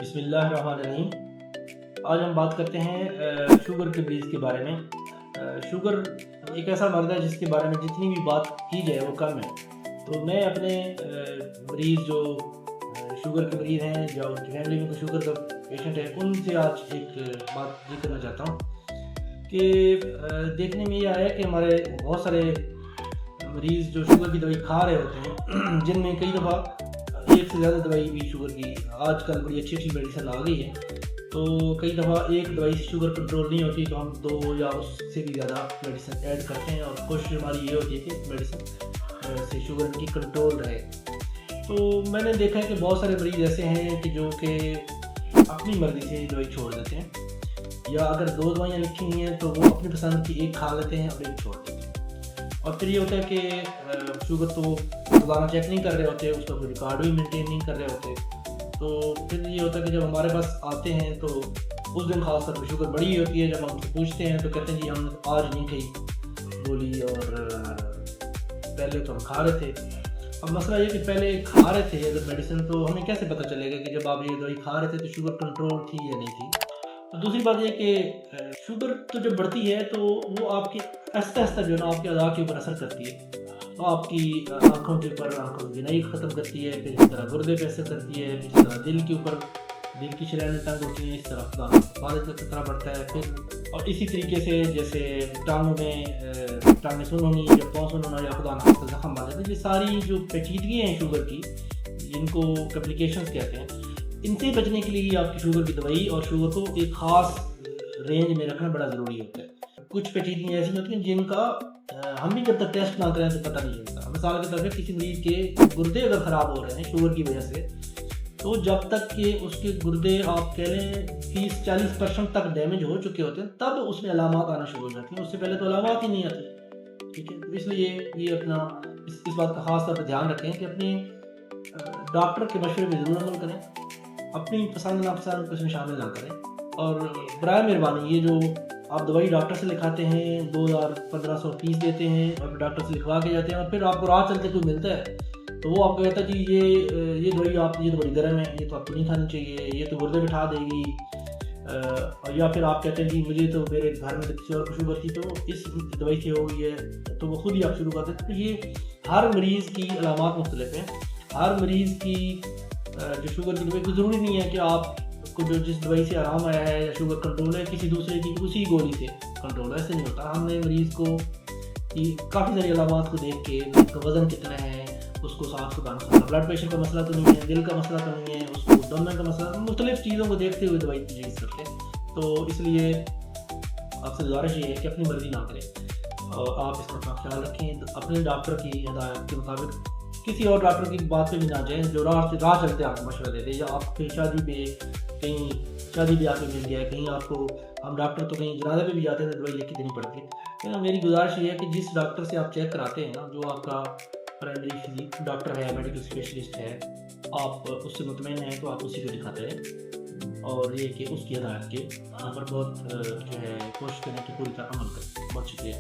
بسم اللہ الرحمن الرحیم۔ آج ہم بات کرتے ہیں شوگر کے مریض کے بارے میں۔ شوگر ایک ایسا مرض ہے جس کے بارے میں جتنی بھی بات کی جائے وہ کم ہے۔ تو میں اپنے مریض جو شوگر کے مریض ہیں یا ان کی فیملی میں کوئی شوگر کا پیشنٹ ہے ان سے آج ایک بات یہ کرنا چاہتا ہوں کہ دیکھنے میں یہ آیا کہ ہمارے بہت سارے مریض جو شوگر کی دوائی کھا رہے ہوتے ہیں، جن میں کئی دفعہ ایک سے زیادہ دوائی بھی شوگر کی آج کل بڑی اچھی میڈیسن آ گئی ہے، تو کئی دفعہ ایک دوائی سے شوگر کنٹرول نہیں ہوتی تو ہم 2 یا اس سے بھی زیادہ میڈیسن ایڈ کرتے ہیں، اور کوشش ہماری یہ ہوتی ہے کہ میڈیسن سے شوگر کی کنٹرول رہے۔ تو میں نے دیکھا ہے کہ بہت سارے مریض ایسے ہیں کہ جو کہ اپنی مرضی سے دوائی چھوڑ دیتے ہیں، یا اگر 2 دوائیاں لکھی ہوئی ہیں تو وہ اپنی پسند کی ایک کھا لیتے ہیں اور ایک چھوڑ دیتے ہیں۔ اور پھر یہ ہوتا ہے کہ شوگر تو روزانہ چیک نہیں کر رہے ہوتے، اس کا کوئی ریکارڈ بھی مینٹین نہیں کر رہے ہوتے، تو پھر یہ ہوتا ہے کہ جب ہمارے پاس آتے ہیں تو اس دن خاص طور پہ شوگر بڑی ہوتی ہے، جب ہم سے پوچھتے ہیں تو کہتے ہیں جی ہم نے آج نہیں کھائی گولی، اور پہلے تو ہم کھا رہے تھے۔ اب مسئلہ یہ کہ پہلے کھا رہے تھے اگر میڈیسن، تو ہمیں کیسے پتہ چلے گا کہ جب آپ یہ دوائی کھا رہے تھے تو شوگر کنٹرول تھی یا نہیں تھی؟ اور دوسری بات یہ کہ شوگر تو جب بڑھتی ہے تو وہ آپ کی آہستہ آہستہ جو ہے نا آپ کے اعضاء کے اوپر اثر کرتی ہے، تو آپ کی آنکھوں کے اوپر آنکھوں کی بینائی ختم کرتی ہے، پھر اس طرح گردے پہ اثر کرتی ہے، پھر اس طرح دل کے اوپر دل کی شرائیں تنگ ہوتی ہیں، اس طرح فالج کا خطرہ بڑھتا ہے پھر، اور اسی طریقے سے جیسے ٹانگوں میں ٹانگیں سن ہونی یا پاؤں سن ہونا یا خدا نخواستہ زخم بن جاتے ہیں، یہ ساری جو پیچیدگیاں ہیں شوگر کی جن کو کمپلیکیشنز کہتے ہیں، ان سے بچنے کے لیے آپ کی شوگر کی دوائی اور شوگر کو ایک خاص رینج میں رکھنا بڑا ضروری ہوتا ہے۔ کچھ پیچیدگیاں ایسی ہوتی ہیں جن کا ہم بھی جب تک ٹیسٹ نہ کریں تو پتہ نہیں چلتا۔ مثال کے طور پہ کسی مریض کے گردے اگر خراب ہو رہے ہیں شوگر کی وجہ سے، تو جب تک کہ اس کے گردے آپ کہہ لیں 30-40% تک ڈیمیج ہو چکے ہوتے ہیں تب اس میں علامات آنا شروع ہو جاتی ہیں، اس سے پہلے تو علامات ہی نہیں آتی، ٹھیک ہے؟ تو اس لیے یہ اپنا اس بات کا خاص طور پہ دھیان رکھیں کہ اپنے ڈاکٹر کے مشورے میں ضرور عمل کریں، اپنی پسند ناپسند کو اس میں شامل نہ کریں، اور برائے مہربانی یہ جو آپ دوائی ڈاکٹر سے لکھاتے ہیں 2000-1500 فیس دیتے ہیں اور ڈاکٹر سے لکھوا کے جاتے ہیں، اور پھر آپ کو راہ چلتے کوئی ملتا ہے تو وہ آپ کو کہتا ہے جی یہ دوائی یہ تو بڑی گرم ہے، یہ تو آپ کو نہیں کھانی چاہیے، یہ تو گردے بٹھا دے گی، یا پھر آپ کہتے ہیں جی مجھے تو میرے گھر میں تو کسی اور کو شوگر تھی تو اس دوائی سے ہو گئی ہے، تو وہ خود ہی آپ شروع کرتے ہیں۔ تو یہ ہر مریض کی علامات مختلف ہیں، ہر مریض کی جو شوگر کی دوائی کو ضروری نہیں ہے کہ آپ کو جو جس دوائی سے آرام آیا ہے یا شوگر کنٹرول ہے کسی دوسرے کی اسی گولی سے کنٹرول، ایسے نہیں ہوتا۔ ہم نے مریض کو کافی ساری علامات کو دیکھ کے اس کا وزن کتنا ہے، اس کو صاف ستھرا بلڈ پریشر کا مسئلہ تو نہیں ہے، دل کا مسئلہ تو نہیں ہے، اس کو دم کا مسئلہ، مختلف چیزوں کو دیکھتے ہوئے دوائی تجویز کرتے ہیں۔ تو اس لیے آپ سے گزارش یہ ہے کہ اپنی مرضی نہ کریں، اور آپ اس کا اپنا خیال رکھیں، اپنے ڈاکٹر کی ہدایت کے مطابق کسی اور ڈاکٹر کی بات پہ بھی نہ جائیں جو راہ چلتے آپ کو مشورہ دیتے، یا آپ کی شادی پہ کہیں شادی بھی آپ کو مل گیا ہے، کہیں آپ کو ہم ڈاکٹر تو کہیں جنازے پہ بھی جاتے ہیں تو دوائی لکھ کے دینی پڑتی ہے۔ میری گزارش یہ ہے کہ جس ڈاکٹر سے آپ چیک کراتے ہیں نا، جو آپ کا پرائمری ڈاکٹر ہے، میڈیکل اسپیشلسٹ ہے، آپ اس سے مطمئن ہیں تو آپ اسی کو دکھاتے ہیں، اور یہ کہ اس کی ہدایت کے اوپر بہت جو ہے کوشش کریں کہ پوری طرح عمل کریں۔ بہت شکریہ۔